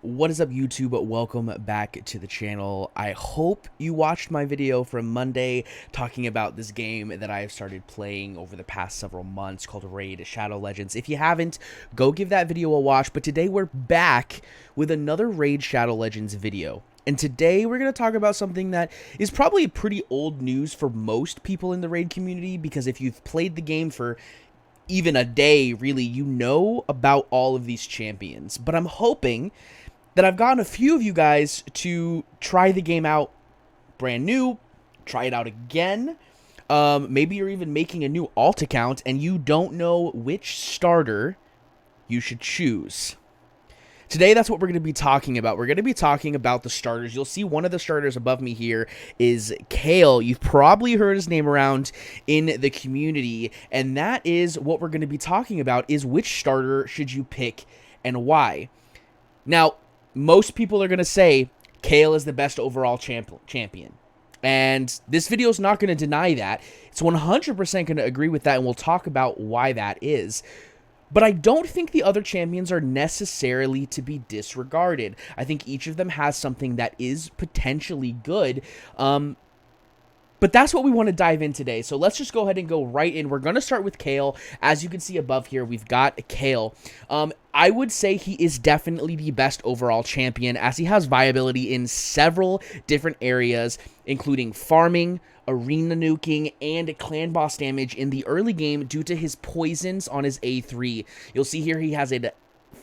What is up, YouTube? Welcome back to the channel. I hope you watched my video from Monday talking about this game that I have started playing over the past several months called Raid Shadow Legends. If you haven't, go give that video a watch. But today we're back with another Raid Shadow Legends video. And today we're going to talk about something that is probably pretty old news for most people in the Raid community, because if you've played the game for even a day, really, you know about all of these champions. But I'm hoping that I've gotten a few of you guys to try the game out brand new, try it out again. Maybe you're even making a new alt account and you don't know which starter you should choose. Today, that's what we're going to be talking about. We're going to be talking about the starters. You'll see one of the starters above me here is Kale. You've probably heard his name around in the community, and that is what we're going to be talking about, is which starter should you pick and why. Now, most people are going to say Kale is the best overall champion. And this video is not going to deny that. It's 100% going to agree with that, and we'll talk about why that is. But I don't think the other champions are necessarily to be disregarded. I think each of them has something that is potentially good. But that's what we want to dive in today. So let's just go ahead and go right in. We're going to start with Kale. As you can see above here, we've got Kale. I would say he is definitely the best overall champion, as he has viability in several different areas, including farming, arena nuking, and clan boss damage in the early game due to his poisons on his A3. You'll see here he has a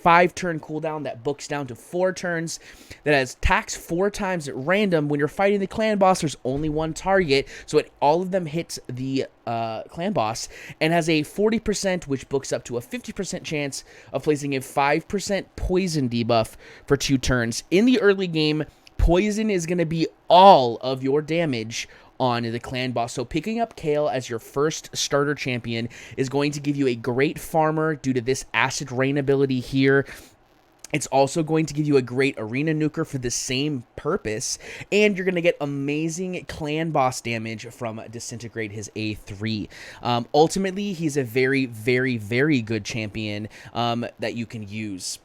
5-turn cooldown that books down to 4 turns, that has attacks 4 times at random. When you're fighting the clan boss, there's only one target, so all of them hit the clan boss, and has a 40%, which books up to a 50% chance of placing a 5% poison debuff for 2 turns. In the early game, poison is going to be all of your damage on the clan boss. So picking up Kale as your first starter champion is going to give you a great farmer due to this acid rain ability here. It's also going to give you a great arena nuker for the same purpose, and you're going to get amazing clan boss damage from Disintegrate, his A3. Ultimately, he's a very, very, very good champion that you can use.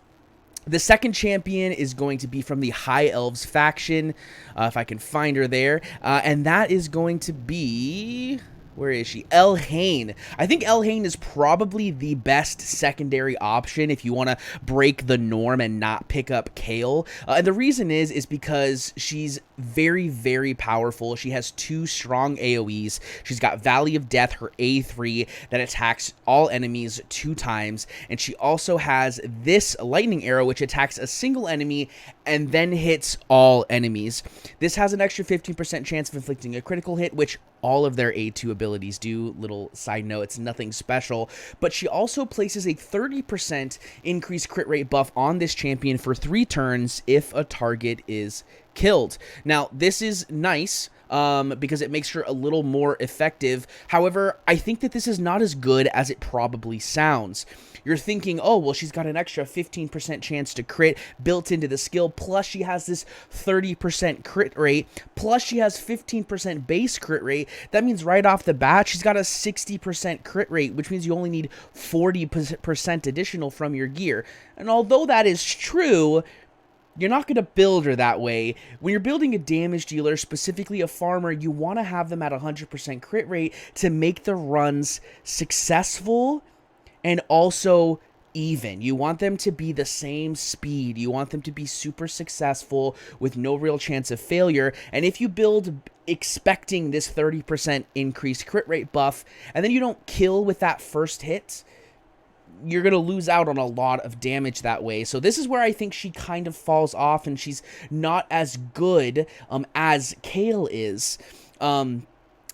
The second champion is going to be from the High Elves faction, if I can find her there, and that is going to be... where is she? Elhain. I think Elhain is probably the best secondary option if you want to break the norm and not pick up Kale. And the reason is because she's very, very powerful. She has 2 strong AoEs. She's got Valley of Death, her A3, that attacks all enemies 2 times. And she also has this lightning arrow, which attacks a single enemy and then hits all enemies. This has an extra 15% chance of inflicting a critical hit, which all of their A2 abilities do. Little side note, it's nothing special. But she also places a 30% increased crit rate buff on this champion for 3 turns if a target is killed. Now, this is nice because it makes her a little more effective. However, I think that this is not as good as it probably sounds. You're thinking, oh, well, she's got an extra 15% chance to crit built into the skill, plus she has this 30% crit rate, plus she has 15% base crit rate. That means right off the bat, she's got a 60% crit rate, which means you only need 40% additional from your gear. And although that is true, you're not going to build her that way. When you're building a damage dealer, specifically a farmer, you want to have them at 100% crit rate to make the runs successful and also even. You want them to be the same speed. You want them to be super successful with no real chance of failure. And if you build expecting this 30% increased crit rate buff, and then you don't kill with that first hit, you're going to lose out on a lot of damage that way. So this is where I think she kind of falls off, and she's not as good as Kale is.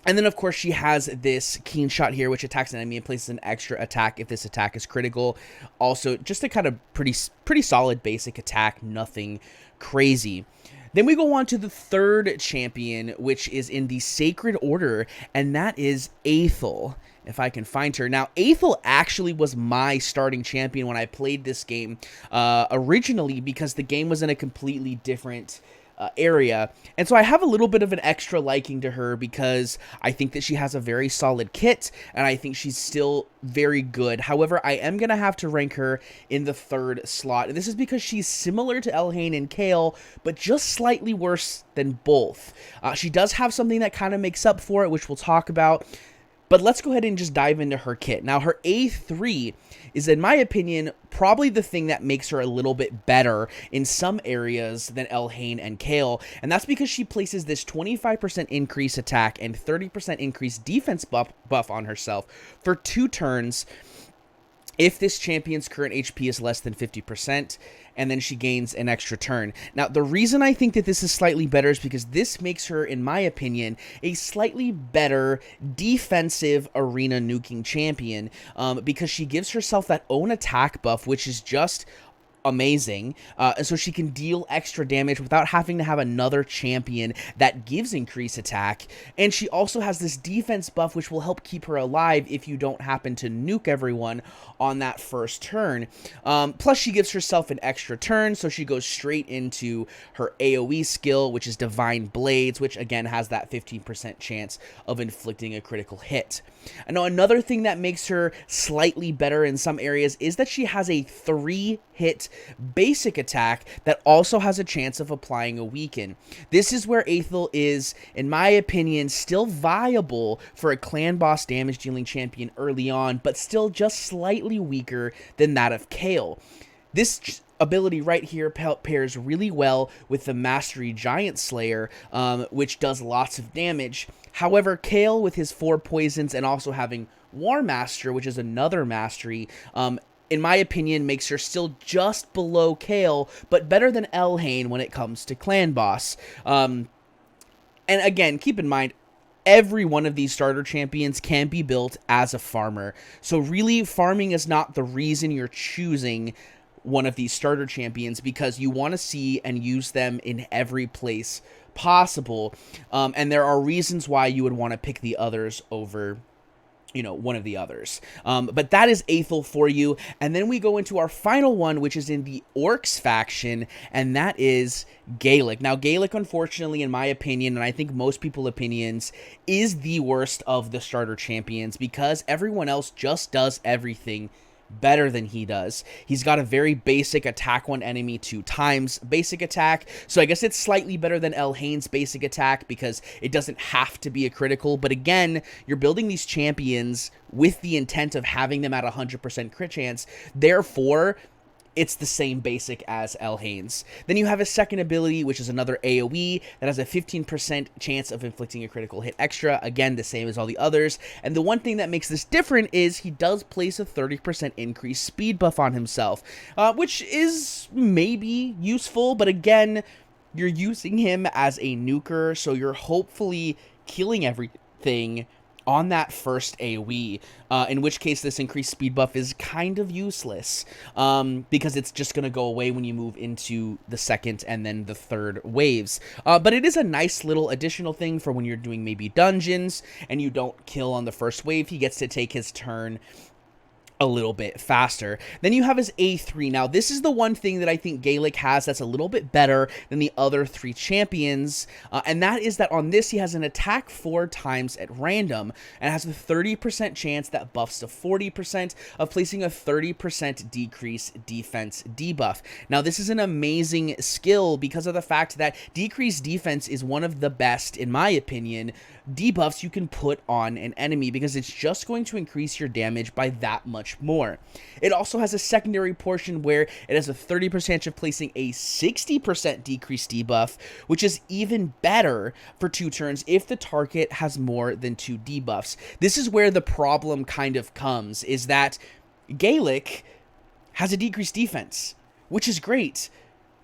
And then, of course, she has this Keen Shot here, which attacks an enemy and places an extra attack if this attack is critical. Also, just a kind of pretty solid basic attack, nothing crazy. Then we go on to the third champion, which is in the Sacred Order, and that is Athel, if I can find her. Now, Athel actually was my starting champion when I played this game originally, because the game was in a completely different area. And so I have a little bit of an extra liking to her because I think that she has a very solid kit, and I think she's still very good. However, I am going to have to rank her in the 3rd slot. And this is because she's similar to Elhain and Kale, but just slightly worse than both. She does have something that kind of makes up for it, which we'll talk about. But let's go ahead and just dive into her kit. Now, her A3 is, in my opinion, probably the thing that makes her a little bit better in some areas than Elhain and Kale. And that's because she places this 25% increase attack and 30% increase defense buff on herself for 2 turns if this champion's current HP is less than 50%, and then she gains an extra turn. Now, the reason I think that this is slightly better is because this makes her, in my opinion, a slightly better defensive arena nuking champion, because she gives herself that own attack buff, which is just amazing, and so she can deal extra damage without having to have another champion that gives increased attack. And she also has this defense buff, which will help keep her alive if you don't happen to nuke everyone on that first turn. Plus, she gives herself an extra turn, so she goes straight into her AoE skill, which is Divine Blades, which again has that 15% chance of inflicting a critical hit. I know another thing that makes her slightly better in some areas is that she has a 3-hit basic attack that also has a chance of applying a weaken. This is where Athel is, in my opinion, still viable for a clan boss damage dealing champion early on, but still just slightly weaker than that of Kale. This ability right here pairs really well with the Mastery Giant Slayer, which does lots of damage. However, Kale, with his 4 poisons and also having War Master, which is another mastery, in my opinion, makes her still just below Kale, but better than Elhain when it comes to clan boss. And again, keep in mind, every one of these starter champions can be built as a farmer. So really, farming is not the reason you're choosing one of these starter champions, because you want to see and use them in every place possible. And there are reasons why you would want to pick the others over, you know, one of the others. But that is Athel for you. And then we go into our final one, which is in the Orcs faction, and that is Gaelic. Now, Gaelic, unfortunately, in my opinion, and I think most people's opinions, is the worst of the starter champions because everyone else just does everything better than he does. He's got a very basic attack one enemy 2 times basic attack, so I guess it's slightly better than Elhain's basic attack because it doesn't have to be a critical. But again, you're building these champions with the intent of having them at 100% crit chance, therefore it's the same basic as Elhain's. Then you have a second ability, which is another AoE that has a 15% chance of inflicting a critical hit extra. Again, the same as all the others. And the one thing that makes this different is he does place a 30% increased speed buff on himself, which is maybe useful, but again, you're using him as a nuker, so you're hopefully killing everything on that first AoE, in which case this increased speed buff is kind of useless, because it's just going to go away when you move into the second and then the third waves. But it is a nice little additional thing for when you're doing maybe dungeons and you don't kill on the first wave. He gets to take his turn a little bit faster. Then you have his A3. Now, this is the one thing that I think Gaelic has that's a little bit better than the other 3 champions, and that is that on this, he has an attack 4 times at random, and has a 30% chance that buffs to 40% of placing a 30% decrease defense debuff. Now, this is an amazing skill because of the fact that decreased defense is one of the best, in my opinion, debuffs you can put on an enemy, because it's just going to increase your damage by that much more. It also has a secondary portion where it has a 30% chance of placing a 60% decreased debuff, which is even better for 2 turns if the target has more than 2 debuffs. This is where the problem kind of comes, is that Gaelic has a decreased defense, which is great.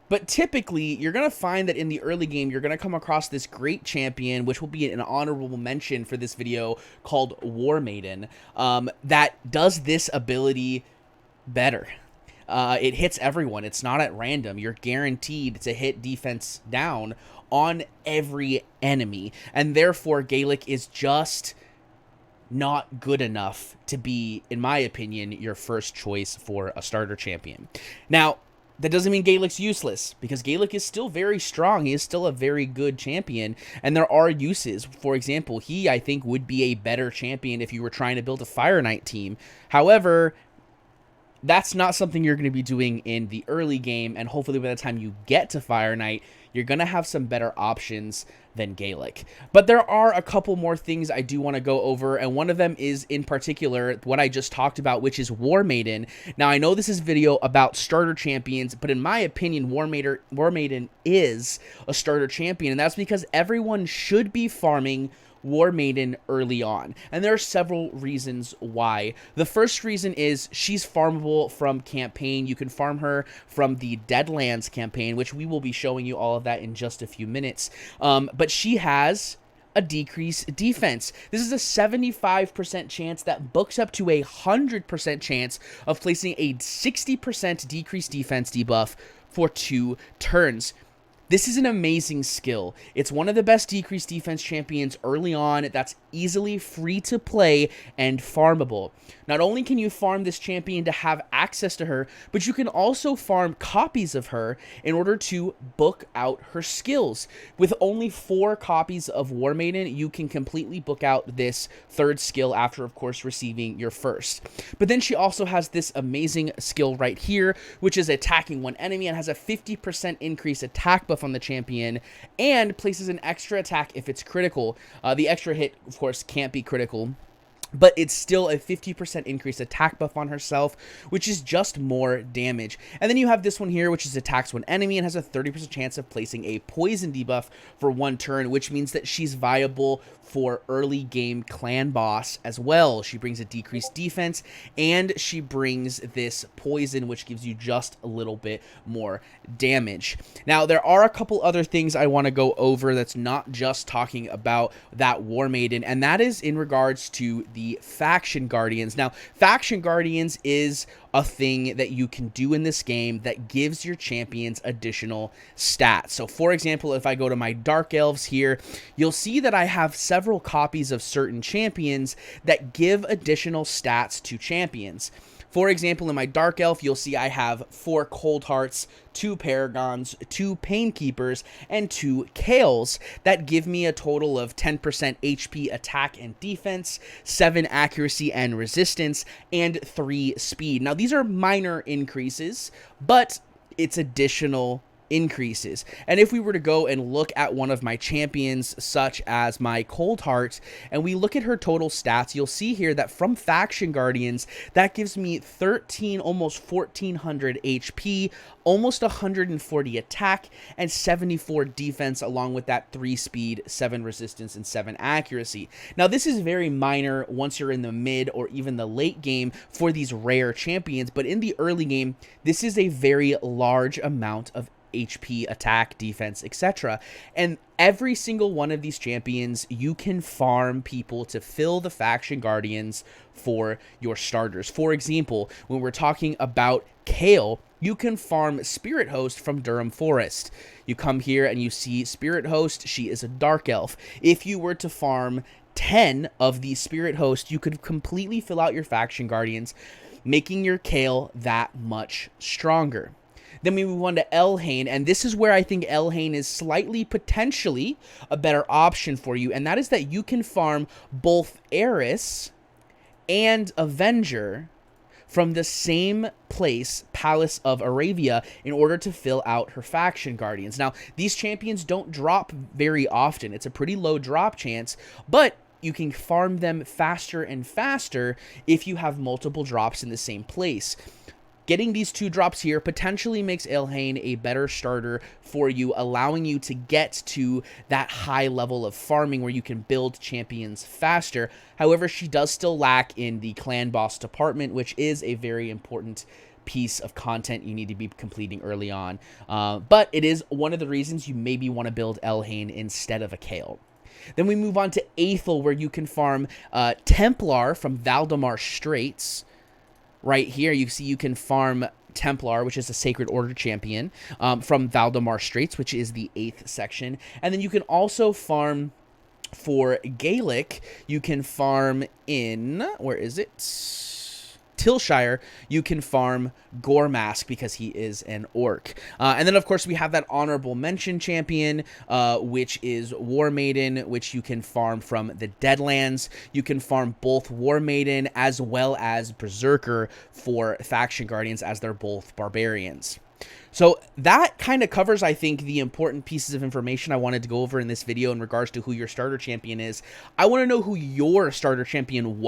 But typically, you're going to find that in the early game, you're going to come across this great champion, which will be an honorable mention for this video, called War Maiden, that does this ability better. It hits everyone. It's not at random. You're guaranteed to hit defense down on every enemy. And therefore, Gaelic is just not good enough to be, in my opinion, your first choice for a starter champion. Now, That doesn't mean Gaelic's useless, because Gaelic is still very strong. He is still a very good champion, and there are uses. For example, he, I think, would be a better champion if you were trying to build a Fire Knight team. However, that's not something you're going to be doing in the early game, and hopefully by the time you get to Fire Knight, you're going to have some better options than Gaelic. But there are a couple more things I do want to go over, and one of them is in particular what I just talked about, which is War Maiden. Now, I know this is a video about starter champions, but in my opinion, War Maiden is a starter champion, and that's because everyone should be farming War Maiden early on, and there are several reasons why. The first reason is she's farmable from campaign. You can farm her from the Deadlands campaign, which we will be showing you all of that in just a few minutes. But she has a decreased defense. This is a 75% chance that books up to a 100% chance of placing a 60% decreased defense debuff for 2 turns. This is an amazing skill. It's one of the best decreased defense champions early on that's easily free to play and farmable. Not only can you farm this champion to have access to her, but you can also farm copies of her in order to book out her skills. With only 4 copies of War Maiden, you can completely book out this 3rd skill after, of course, receiving your 1st. But then she also has this amazing skill right here, which is attacking one enemy and has a 50% increase attack buff on the champion, and places an extra attack if it's critical. The extra hit, of course, can't be critical, but it's still a 50% increased attack buff on herself, which is just more damage. And then you have this one here, which is attacks one enemy and has a 30% chance of placing a poison debuff for 1 turn, which means that she's viable for early game clan boss as well. She brings a decreased defense, and she brings this poison, which gives you just a little bit more damage. Now, there are a couple other things I want to go over that's not just talking about that War Maiden, and that is in regards to the Faction Guardians. Now, Faction Guardians is a thing that you can do in this game that gives your champions additional stats. So, for example, if I go to my Dark Elves here, you'll see that I have several copies of certain champions that give additional stats to champions. For example, in my Dark Elf, you'll see I have 4 Cold Hearts, 2 Paragons, 2 Painkeepers, and 2 Kales that give me a total of 10% HP attack and defense, 7 accuracy and resistance, and 3 speed. Now, these are minor increases, but it's additional increases. And if we were to go and look at one of my champions, such as my Cold Heart, and we look at her total stats, you'll see here that from Faction Guardians, that gives me 13, almost 1400 HP, almost 140 attack, and 74 defense, along with that 3 speed, 7 resistance, and 7 accuracy. Now, this is very minor once you're in the mid or even the late game for these rare champions, but in the early game, this is a very large amount of HP, attack, defense, etc. And every single one of these champions, you can farm people to fill the Faction Guardians for your starters. For example, when we're talking about Kale, you can farm Spirit Host from Durham Forest. You come here and you see Spirit Host. She is a Dark Elf. If you were to farm 10 of the Spirit Host, you could completely fill out your Faction Guardians, making your Kale that much stronger. Then we move on to Elhain, and this is where I think Elhain is slightly, potentially, a better option for you, and that is that you can farm both Heiress and Avenger from the same place, Palace of Aravia, in order to fill out her Faction Guardians. Now, these champions don't drop very often. It's a pretty low drop chance, but you can farm them faster and faster if you have multiple drops in the same place. Getting these 2 drops here potentially makes Elhain a better starter for you, allowing you to get to that high level of farming where you can build champions faster. However, she does still lack in the clan boss department, which is a very important piece of content you need to be completing early on. But it is one of the reasons you maybe want to build Elhain instead of a Kale. Then we move on to Athel, where you can farm Templar from Valdemar Straits. Right here, you see you can farm Templar, which is a Sacred Order champion, from Valdemar Straits, which is the 8th section. And then you can also farm for Gaelic. You can farm in, where is it? Tilshire, you can farm Goremask because he is an orc. And then, of course, we have that honorable mention champion, which is War Maiden, which you can farm from the Deadlands. You can farm both War Maiden as well as Berserker for Faction Guardians, as they're both barbarians. So that kind of covers, I think, the important pieces of information I wanted to go over in this video in regards to who your starter champion is. I want to know who your starter champion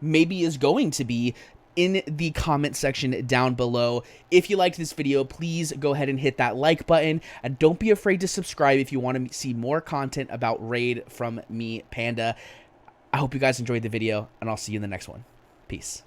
maybe is going to be, in the comment section down below. If you liked this video, please go ahead and hit that like button, and don't be afraid to subscribe if you want to see more content about Raid from me, Panda. I hope you guys enjoyed the video, and I'll see you in the next one. Peace.